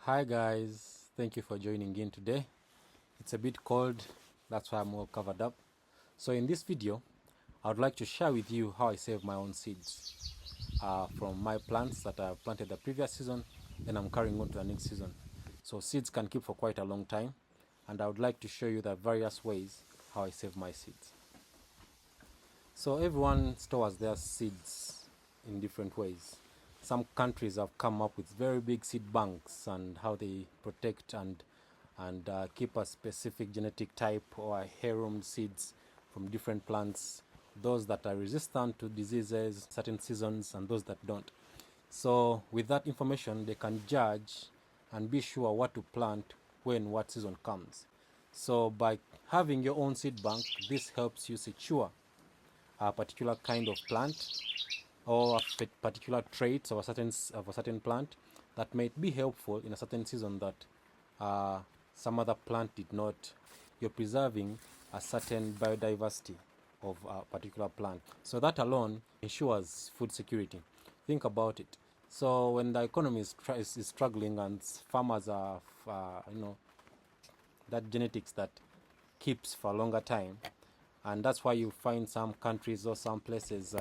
Hi guys, thank you for joining in today. It's a bit cold, that's why I'm all covered up. So in this video, I would like to share with you how I save my own seeds from my plants that I planted the previous season, then I'm carrying on to the next season. So seeds can keep for quite a long time, and I would like to show you the various ways how I save my seeds. So everyone stores their seeds in different ways. Some countries have come up with very big seed banks and how they protect and keep a specific genetic type or heirloom seeds from different plants, those that are resistant to diseases, certain seasons, and those that don't. So with that information, they can judge and be sure what to plant when what season comes. So by having your own seed bank, this helps you secure a particular kind of plant or a particular traits of a certain plant that might be helpful in a certain season that some other plant did not. You're preserving a certain biodiversity of a particular plant. So that alone ensures food security. Think about it. So when the economy is struggling and farmers are, that genetics that keeps for a longer time, and that's why you find some countries or some places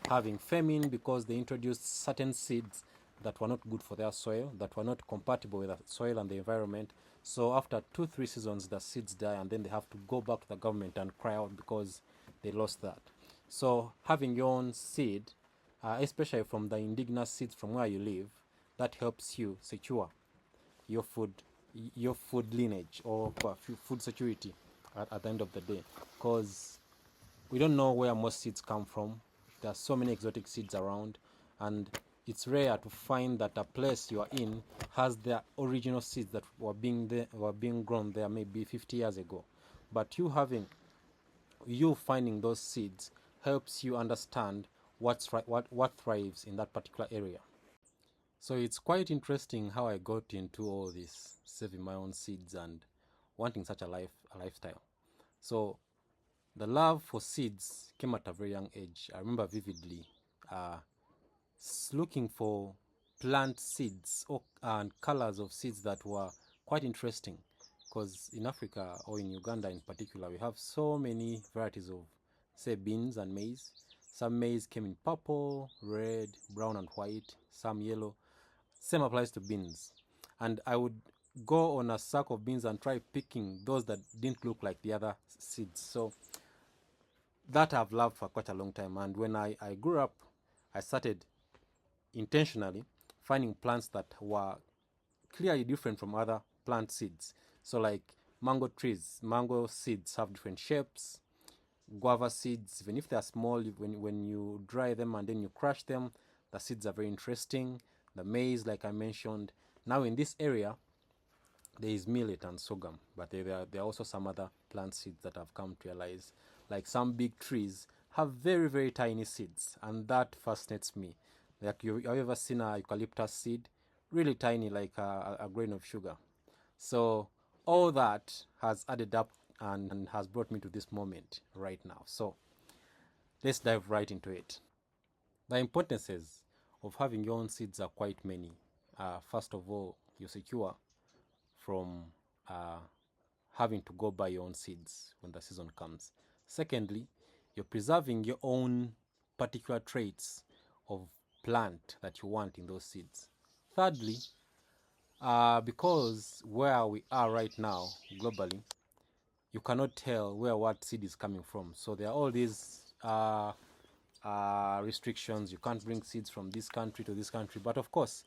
having famine because they introduced certain seeds that were not good for their soil, that were not compatible with the soil and the environment. So after 2-3 seasons, the seeds die, and then they have to go back to the government and cry out because they lost that. So having your own seed, especially from the indigenous seeds from where you live, that helps you secure your food lineage or food security at the end of the day, because we don't know where most seeds come from. There are so many exotic seeds around, and it's rare to find that a place you are in has their original seeds that were being grown there maybe 50 years ago. But you finding those seeds helps you understand what thrives in that particular area. So it's quite interesting how I got into all this, saving my own seeds and wanting such a lifestyle. So the love for seeds came at a very young age. I remember vividly looking for plant seeds and colors of seeds that were quite interesting, because in Africa, or in Uganda in particular, we have so many varieties of, say, beans and maize. Some maize came in purple, red, brown and white, some yellow. Same applies to beans. And I would go on a sack of beans and try picking those that didn't look like the other seeds. So that I've loved for quite a long time. And when I grew up, I started intentionally finding plants that were clearly different from other plant seeds. So like mango trees, mango seeds have different shapes. Guava seeds, even if they're small, when you dry them and then you crush them, the seeds are very interesting. The maize, like I mentioned. Now in this area, there is millet and sorghum, but there are also some other plant seeds that I've come to realize. Like some big trees have very, very tiny seeds, and that fascinates me. Like, have you ever seen a eucalyptus seed? Really tiny, like a grain of sugar. So all that has added up and has brought me to this moment right now. So let's dive right into it. The importances of having your own seeds are quite many. First of all, you're secure from having to go buy your own seeds when the season comes. Secondly, you're preserving your own particular traits of plant that you want in those seeds. Thirdly, because where we are right now globally, you cannot tell where what seed is coming from. So there are all these restrictions. You can't bring seeds from this country to this country. But of course,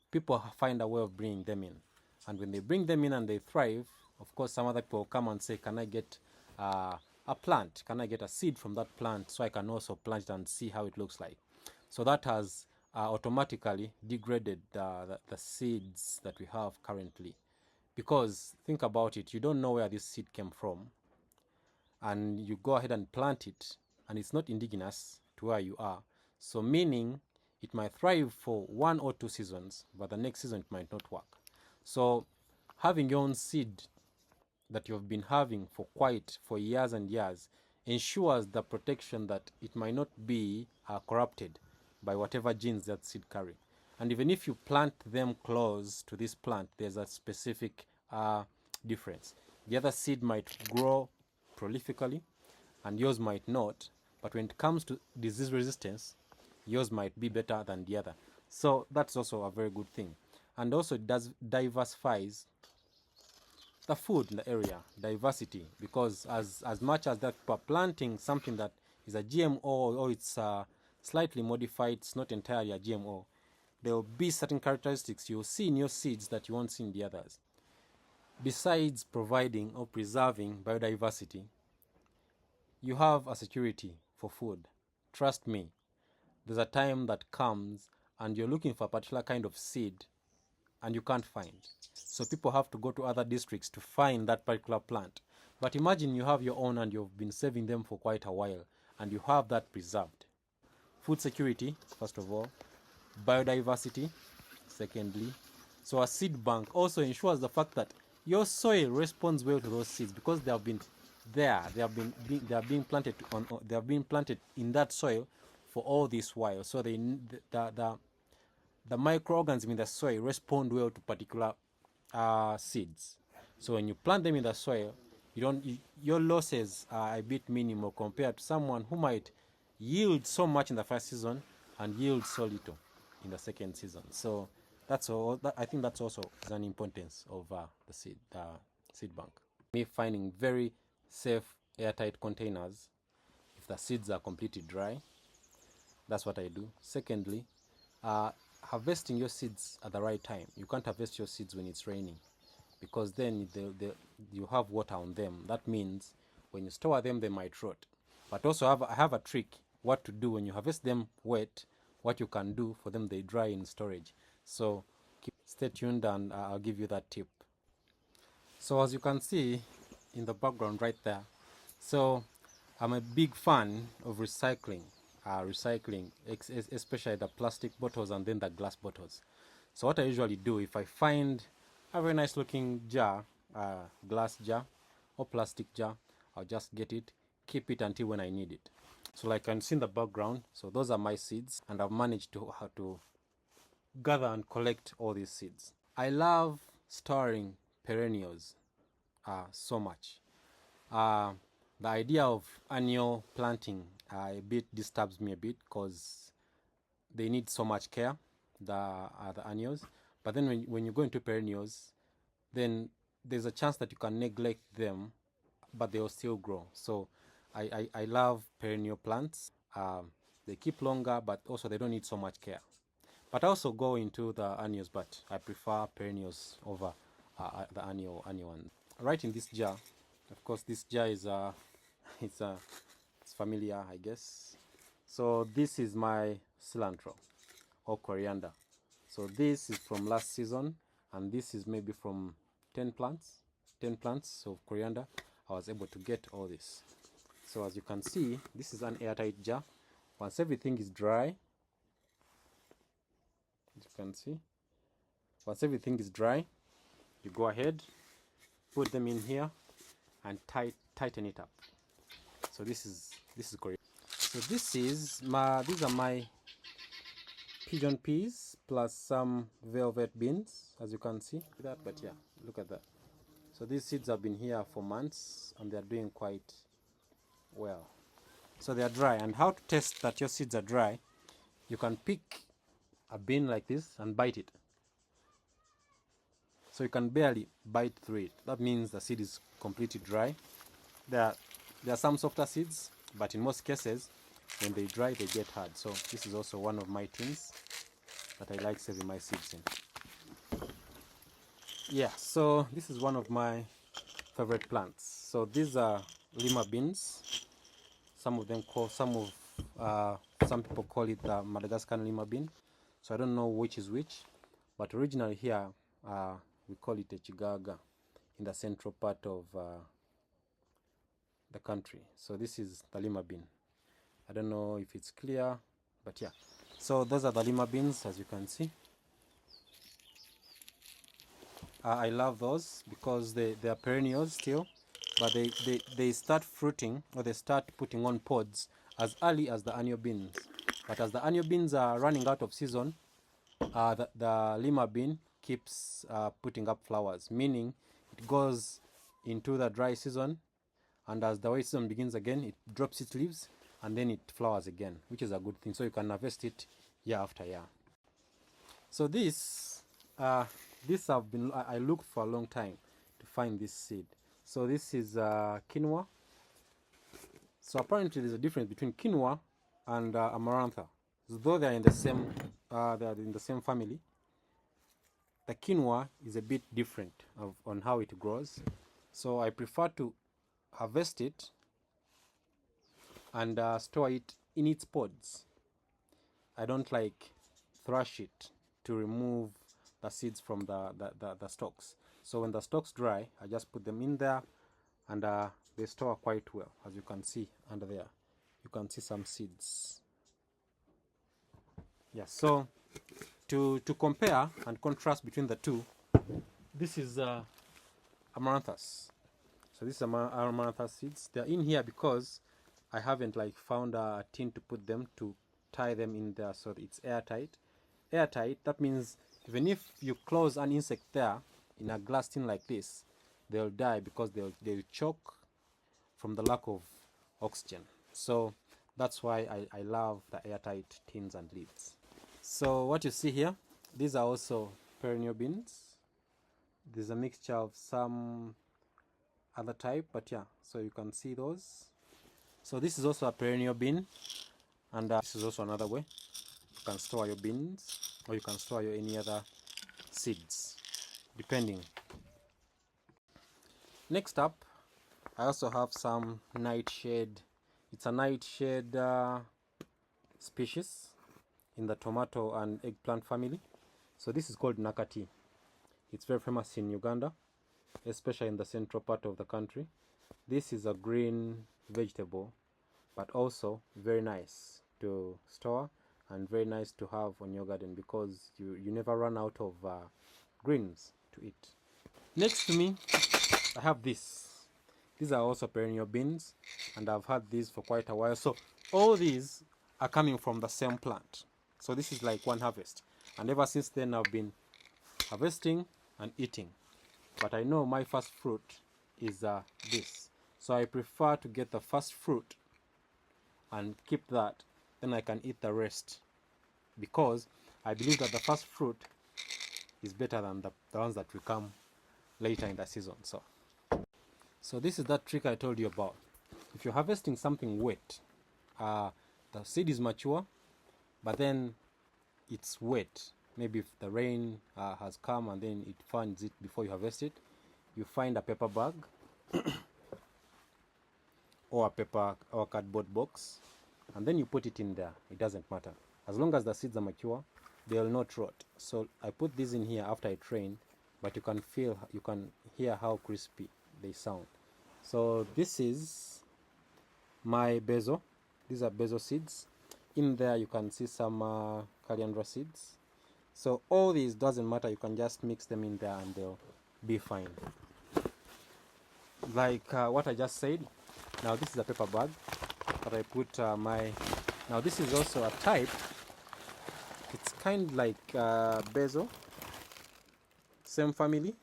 people find a way of bringing them in. And when they bring them in and they thrive, of course, some other people come and say, can I get a plant? Can I get a seed from that plant so I can also plant it and see how it looks like? So that has automatically degraded the seeds that we have currently. Because think about it, you don't know where this seed came from, and you go ahead and plant it, and it's not indigenous to where you are. So meaning it might thrive for 1 or 2 seasons, but the next season it might not work. So having your own seed that you've been having for years and years ensures the protection that it might not be corrupted by whatever genes that seed carry. And even if you plant them close to this plant, there's a specific difference. The other seed might grow prolifically and yours might not, but when it comes to disease resistance, yours might be better than the other. So that's also a very good thing. And also it diversifies the food in the area, diversity, because as much as that people are planting something that is a GMO or it's slightly modified, it's not entirely a GMO, there will be certain characteristics you'll see in your seeds that you won't see in the others. Besides providing or preserving biodiversity, you have a security for food. Trust me, there's a time that comes and you're looking for a particular kind of seed and you can't find. So people have to go to other districts to find that particular plant. But imagine you have your own and you've been saving them for quite a while and you have that preserved. Food security, first of all. Biodiversity, secondly. So a seed bank also ensures the fact that your soil responds well to those seeds because they have been there. They are being planted they have been planted in that soil for all this while. So the microorganisms in the soil respond well to particular seeds. So when you plant them in the soil, your losses are a bit minimal compared to someone who might yield so much in the first season and yield so little in the second season. So that's all. I think that's also an importance of the seed bank. Me finding very safe airtight containers if the seeds are completely dry. That's what I do. Secondly, harvesting your seeds at the right time. You can't harvest your seeds when it's raining because then you have water on them. That means when you store them, they might rot. But also I have a trick what to do when you harvest them wet, what you can do for them they dry in storage. So stay tuned and I'll give you that tip. So as you can see in the background right there, so I'm a big fan of recycling, especially the plastic bottles and then the glass bottles. So what I usually do, if I find a very nice looking jar, glass jar or plastic jar, I'll just get it, keep it until when I need it. So like you can see in the background, so those are my seeds and I've managed to gather and collect all these seeds. I love storing perennials so much. The idea of annual planting a bit disturbs me a bit because they need so much care, the annuals. But then when you go into perennials, then there's a chance that you can neglect them, but they will still grow. So I love perennial plants. They keep longer, but also they don't need so much care. But I also go into the annuals, but I prefer perennials over the annual one. Right in this jar, of course, this jar is it's familiar, I guess. So this is my cilantro or coriander. So this is from last season, and this is maybe from 10 plants of coriander. I was able to get all this. So as you can see, this is an airtight jar. Once everything is dry, as you can see, once everything is dry, you go ahead, put them in here, and tighten it up. So this is coriander. So these are my pigeon peas plus some velvet beans, as you can see that. But yeah, look at that. So these seeds have been here for months and they are doing quite well. So they are dry. And how to test that your seeds are dry? You can pick a bean like this and bite it. So you can barely bite through it. That means the seed is completely dry. There are some softer seeds, but in most cases, when they dry, they get hard. So this is also one of my tins that I like saving my seeds in. Yeah, so this is one of my favorite plants. So these are lima beans. Some people call it the Madagascar lima bean. So I don't know which is which, but originally here we call it a chigaga in the central part of the country. So this is the lima bean. I don't know if it's clear, but yeah. So those are the lima beans, as you can see. I love those because they are perennials still, but they start fruiting or they start putting on pods as early as the annual beans. But as the annual beans are running out of season, the lima bean keeps putting up flowers, meaning it goes into the dry season, and as the wet season begins again, it drops its leaves and then it flowers again, which is a good thing. So you can harvest it year after year. So this I looked for a long time to find this seed. So this is quinoa. So apparently there's a difference between quinoa and amarantha. Though they are in the same family, the quinoa is a bit different on how it grows. So I prefer to harvest it and store it in its pods. I don't like thrash it to remove the seeds from the stalks. So when the stalks dry, I just put them in there, and they store quite well. As you can see under there, you can see some seeds. Yeah, so to compare and contrast between the two, this is amaranthus. So this is amaranthus seeds. They're in here because I haven't found a tin to put them, to tie them in there so it's airtight. Airtight, that means even if you close an insect there in a glass tin like this, they'll die because they'll choke from the lack of oxygen. So that's why I love the airtight tins and lids. So what you see here, these are also perennial beans. There's a mixture of some other type, but yeah, so you can see those. So this is also a perennial bean, and this is also another way you can store your beans, or you can store your any other seeds, depending. Next up, I also have some nightshade. It's a nightshade species in the tomato and eggplant family. So this is called nakati. It's very famous in Uganda, especially in the central part of the country. This is a green vegetable, but also very nice to store and very nice to have on your garden, because you never run out of greens to eat. Next to me, I have this. These are also perennial beans, and I've had these for quite a while. So all these are coming from the same plant. So this is like one harvest, and ever since then I've been harvesting and eating. But I know my first fruit is this, so I prefer to get the first fruit and keep that, then I can eat the rest, because I believe that the first fruit is better than the ones that will come later in the season. So this is that trick I told you about. If you're harvesting something wet, the seed is mature, but then it's wet. Maybe if the rain has come and then it finds it before you harvest it, you find a paper bag or a paper or cardboard box, and then you put it in there. It doesn't matter. As long as the seeds are mature, they will not rot. So I put these in here after I trained, but you can hear how crispy they sound. So this is my basil. These are basil seeds. In there you can see some coriander seeds. So all these, doesn't matter, you can just mix them in there and they'll be fine. Like what I just said. Now this is a paper bag that I put now this is also a type. It's kind of like basil, same family,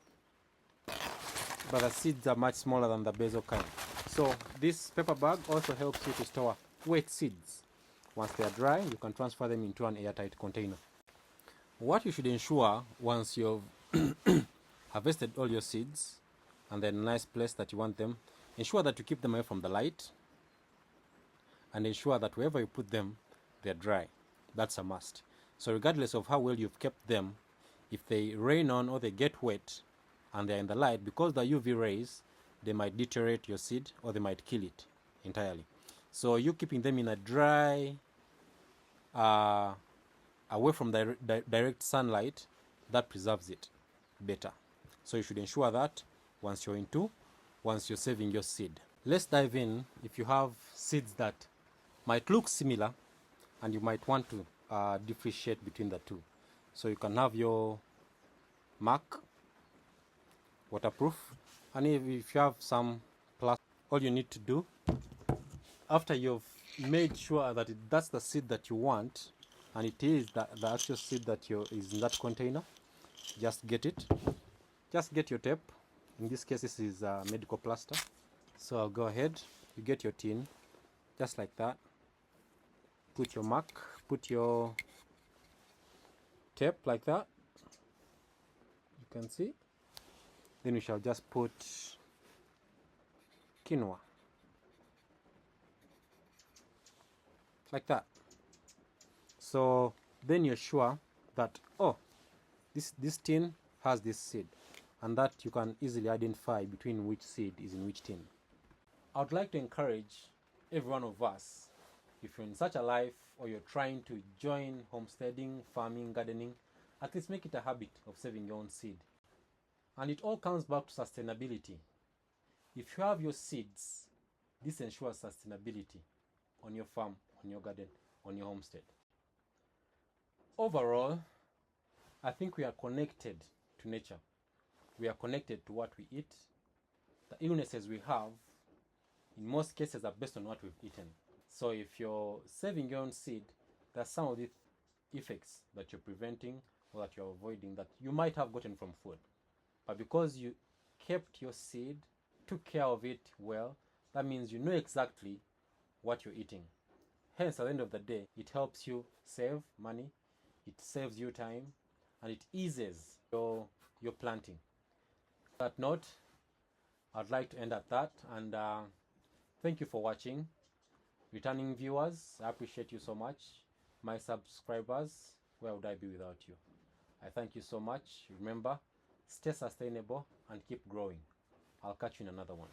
but the seeds are much smaller than the basil kind. So this paper bag also helps you to store wet seeds. Once they are dry, you can transfer them into an airtight container. What you should ensure once you've harvested all your seeds and then a nice place that you want them, ensure that you keep them away from the light, and ensure that wherever you put them, they're dry. That's a must. So regardless of how well you've kept them, if they rain on or they get wet and they're in the light, because the UV rays, they might deteriorate your seed or they might kill it entirely. So you keeping them in a dry, away from direct sunlight, that preserves it better. So you should ensure that once you're saving your seed. Let's dive in. If you have seeds that might look similar and you might want to differentiate between the two, so you can have your mark, waterproof, and if you have some plastic, all you need to do after you've made sure that that's the seed that you want, and it is the actual seed that is in that container, just get it. Just get your tape. In this case, this is medical plaster. So I'll go ahead. You get your tin, just like that. Put your mark. Put your tape like that. You can see. Then we shall just put quinoa like that. So then you're sure that, oh, this tin has this seed, and that you can easily identify between which seed is in which tin. I would like to encourage every one of us, if you're in such a life or you're trying to join homesteading, farming, gardening, at least make it a habit of saving your own seed. And it all comes back to sustainability. If you have your seeds, this ensures sustainability on your farm, on your garden, on your homestead. Overall, I think we are connected to nature. We are connected to what we eat. The illnesses we have, in most cases, are based on what we've eaten. So if you're saving your own seed, there are some of the effects that you're preventing or that you're avoiding that you might have gotten from food. But because you kept your seed, took care of it well, that means you know exactly what you're eating. Hence, at the end of the day, it helps you save money, it saves you time, and it eases your planting. On that note, I'd like to end at that, and thank you for watching. Returning viewers, I appreciate you so much. My subscribers, where would I be without you? I thank you so much. Remember, stay sustainable and keep growing. I'll catch you in another one.